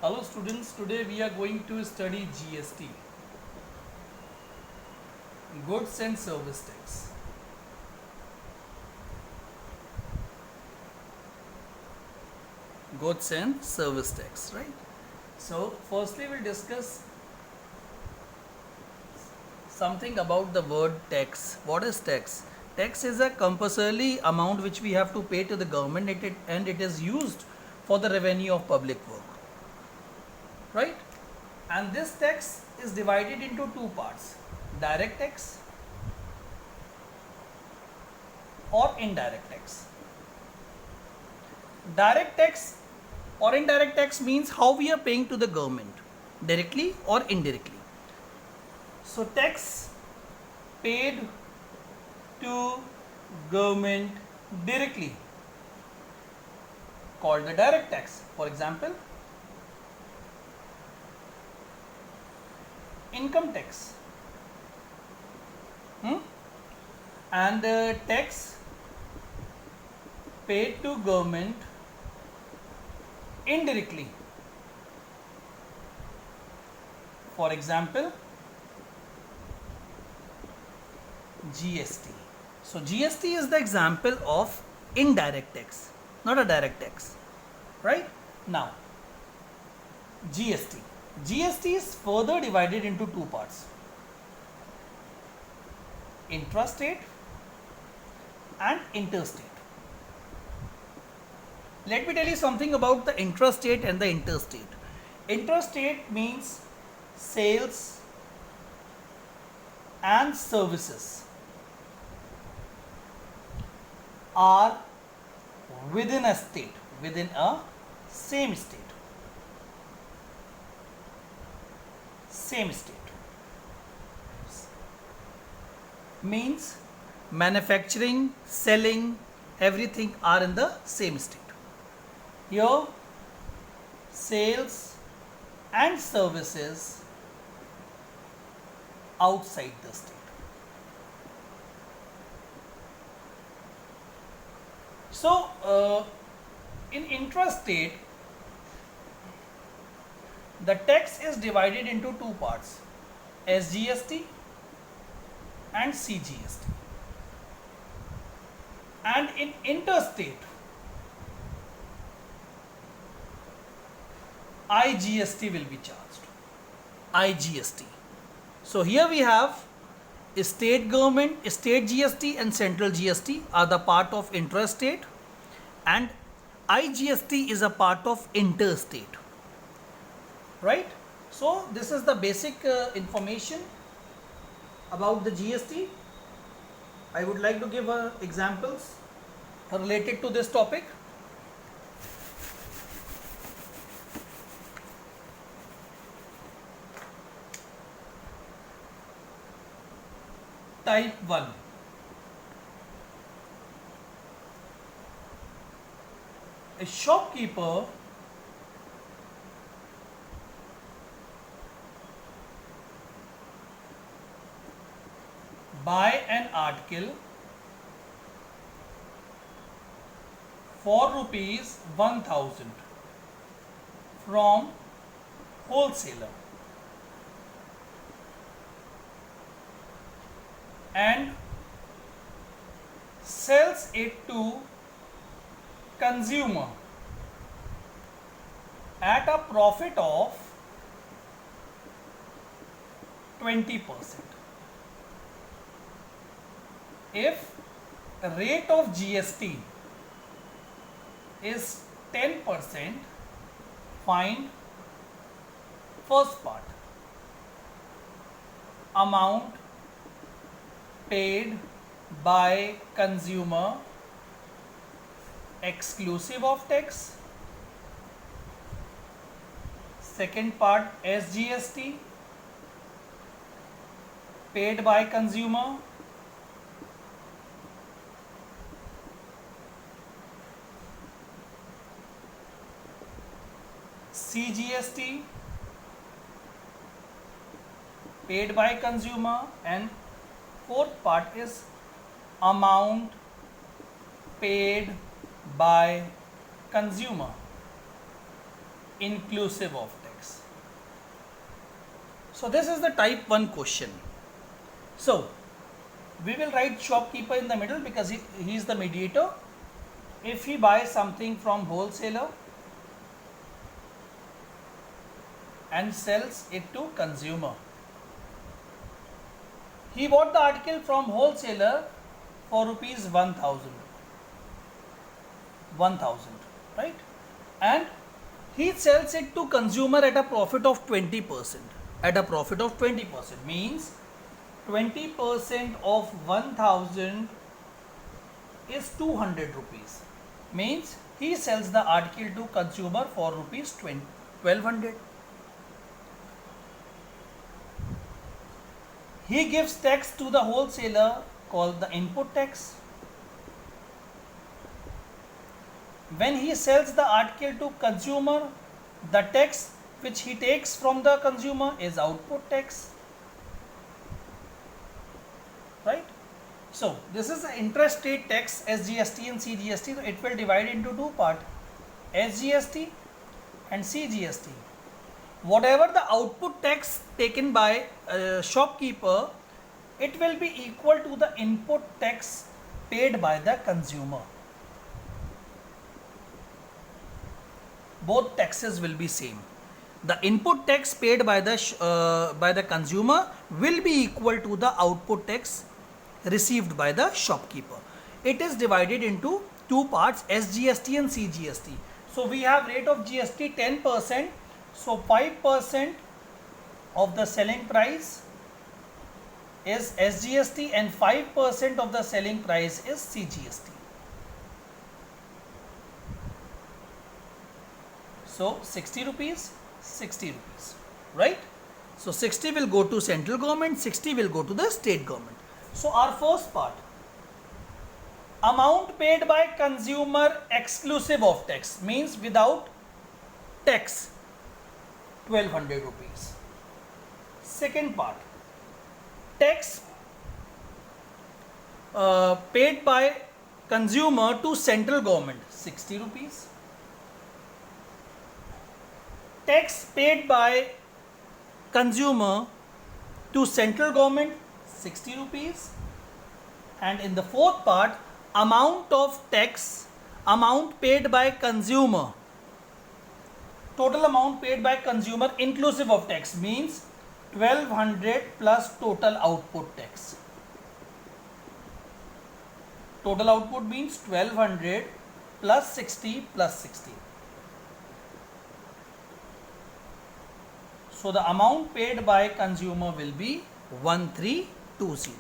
Hello students, today we are going to study GST, Goods and Service Tax. Goods and Service Tax, right? So firstly we'll discuss something about the word tax. What is tax? Tax is a compulsory amount which we have to pay to the government and it is used for the revenue of public work, right? And this tax is divided into two parts: direct tax or indirect tax. Direct tax or indirect tax means how we are paying to the government, directly or indirectly. So tax paid to government directly called the direct tax. For example, income tax, and tax paid to government indirectly. For example, GST. So GST is the example of indirect tax, not a direct tax, right? Now, GST. GST is further divided into two parts: intrastate and interstate. Let me tell you something about the intrastate and the interstate. Intrastate means sales and services are within a state, within a same state. Same state means manufacturing, selling, everything are in the same state. Here, sales and services outside the state. So, in intrastate, the tax is divided into two parts: SGST and CGST. And in interstate, IGST will be charged. IGST. So here we have state government, state GST and central GST are the part of intrastate, and IGST is a part of interstate, right? So this is the basic information about the GST. I would like to give examples related to this topic. Type 1. A shopkeeper buy an article for rupees 1000 from wholesaler and sells it to consumer at a profit of 20%. If rate of GST is 10%, find first part: amount paid by consumer exclusive of tax. Second part, SGST paid by consumer. CGST paid by consumer, and fourth part is amount paid by consumer. inclusive of tax. So this is the type 1 question. So we will write shopkeeper in the middle because he is the mediator. If he buys something from wholesaler and sells it to consumer, he bought the article from wholesaler for rupees 1000, right? And he sells it to consumer at a profit of 20%. At a profit of 20% means 20% of 1000 is 200 rupees. Means he sells the article to consumer for rupees 1200. He gives tax to the wholesaler called the input tax. When he sells the article to consumer, the tax which he takes from the consumer is output tax, right? So this is the intrastate tax, SGST and CGST. So it will divide into two parts, SGST and CGST. Whatever the output tax taken by shopkeeper, it will be equal to the input tax paid by the consumer. Both taxes will be same. The input tax paid by the consumer will be equal to the output tax received by the shopkeeper. It is divided into two parts, SGST and CGST. So we have rate of GST 10%. So 5% of the selling price is SGST and 5% of the selling price is CGST. So 60 rupees, 60 rupees, right? So 60 will go to central government, 60 will go to the state government. So our first part, amount paid by consumer exclusive of tax, means without tax, 1200 rupees. Second part, tax paid by consumer to central government, 60 rupees. Tax paid by consumer to central government, 60 rupees. And in the fourth part, amount of tax, amount paid by consumer, total amount paid by consumer inclusive of tax, means 1200 plus total output tax. Total output means 1200 plus 60 plus 60. So the amount paid by consumer will be 1320,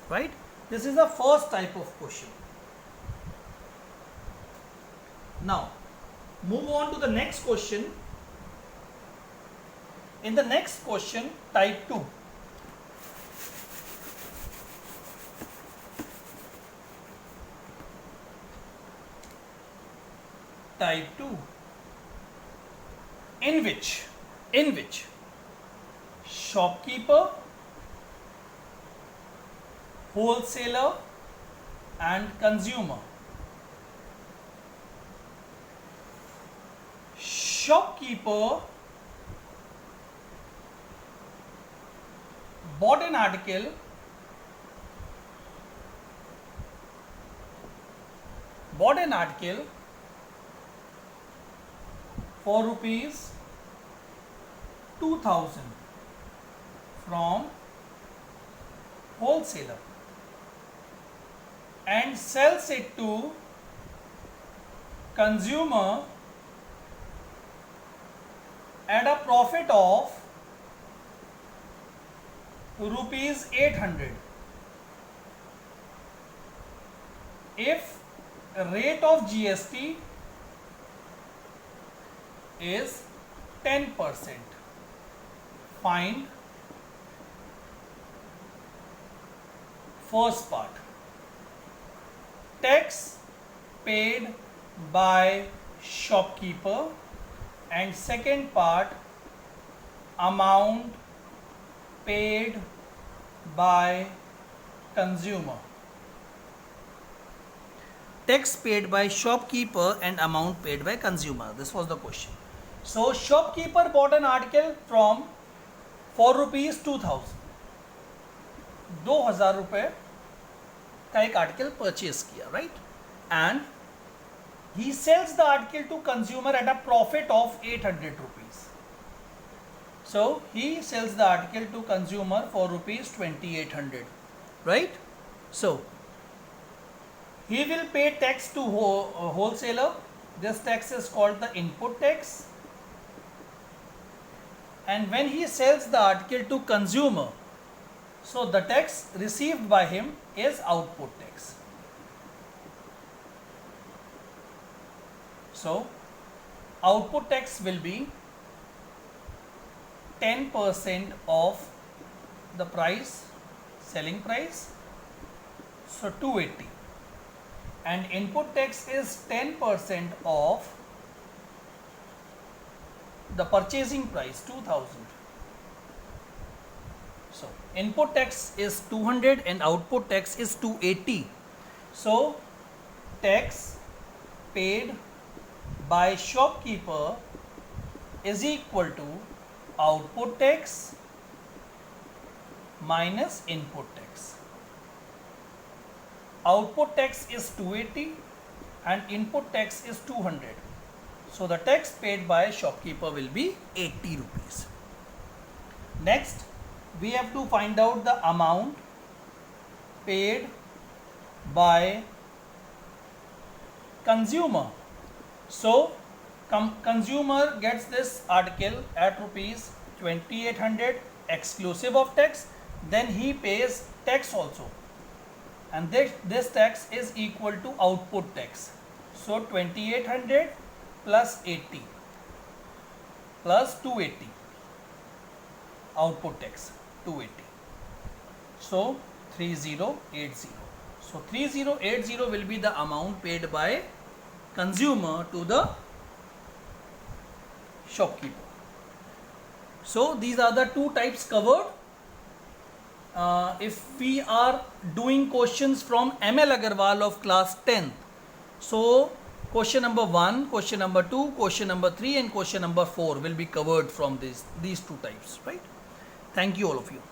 right? This is the first type of question. Now move on to the next question. In the next question, type 2. Type 2, in which shopkeeper, wholesaler and consumer, shopkeeper bought an article for rupees 2000 from wholesaler and sells it to consumer at a profit of rupees 800 if rate of GST is 10%. Find first part, tax paid by shopkeeper, and second part, amount paid by consumer. Tax paid by shopkeeper and amount paid by consumer. This was the question. So shopkeeper bought an article from for rupees 2000. 2000 रुपये का एक article purchase किया, right, and he sells the article to consumer at a profit of 800 rupees. So he sells the article to consumer for rupees 2800, right? So he will pay tax to wholesaler. This tax is called the input tax. And when he sells the article to consumer, so the tax received by him is output tax. So output tax will be 10% of the price, selling price, so 280, and input tax is 10% of the purchasing price, 2000. So input tax is 200 and output tax is 280. So tax paid by shopkeeper is equal to output tax minus input tax. Output tax is 280 and input tax is 200. So the tax paid by shopkeeper will be 80 rupees. Next, we have to find out the amount paid by consumer. So consumer gets this article at rupees 2800 exclusive of tax, then he pays tax also, and this tax is equal to output tax. So 2800 plus 80 plus 280, output tax 280, so 3080. So 3080 will be the amount paid by consumer to the shopkeeper. So these are the two types covered. If we are doing questions from ML Agarwal of class 10th, so question number 1, question number 2, question number 3 and question number 4 will be covered from these two types, right? Thank you all of you.